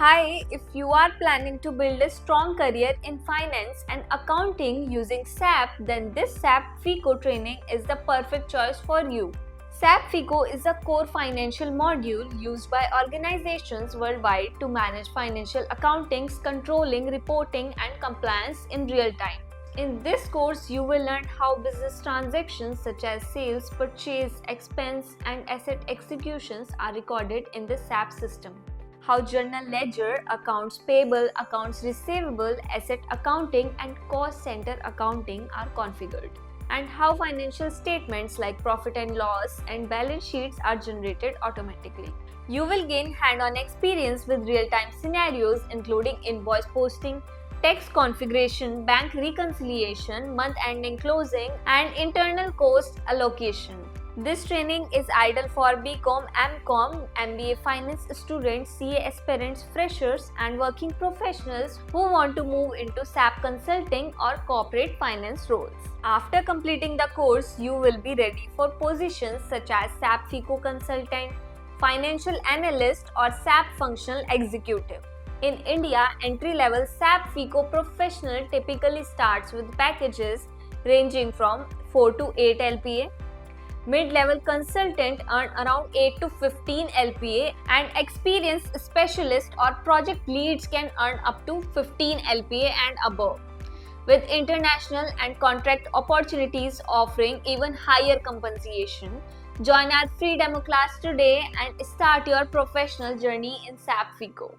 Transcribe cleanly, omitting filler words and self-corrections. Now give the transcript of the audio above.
Hi, if you are planning to build a strong career in finance and accounting using SAP, then this SAP FICO training is the perfect choice for you. SAP FICO is a core financial module used by organizations worldwide to manage financial accounting, controlling, reporting, and compliance in real time. In this course, you will learn how business transactions such as sales, purchase, expense, and asset executions are recorded in the SAP system. How journal ledger, accounts payable, accounts receivable, asset accounting, and cost center accounting are configured, and how financial statements like profit and loss and balance sheets are generated automatically. You will gain hand-on experience with real-time scenarios including invoice posting, tax configuration, bank reconciliation, month-ending closing, and internal cost allocation. This training is ideal for BCom, MCom, MBA finance students, CA aspirants, freshers, and working professionals who want to move into SAP consulting or corporate finance roles. After completing the course, you will be ready for positions such as SAP FICO consultant, financial analyst, or SAP functional executive. In India, entry-level SAP FICO professional typically starts with packages ranging from 4 to 8 LPA. Mid-level consultant earn around 8 to 15 LPA, and experienced specialist or project leads can earn up to 15 LPA and above, with international and contract opportunities offering even higher compensation. Join our free demo class today and start your professional journey in SAP FICO.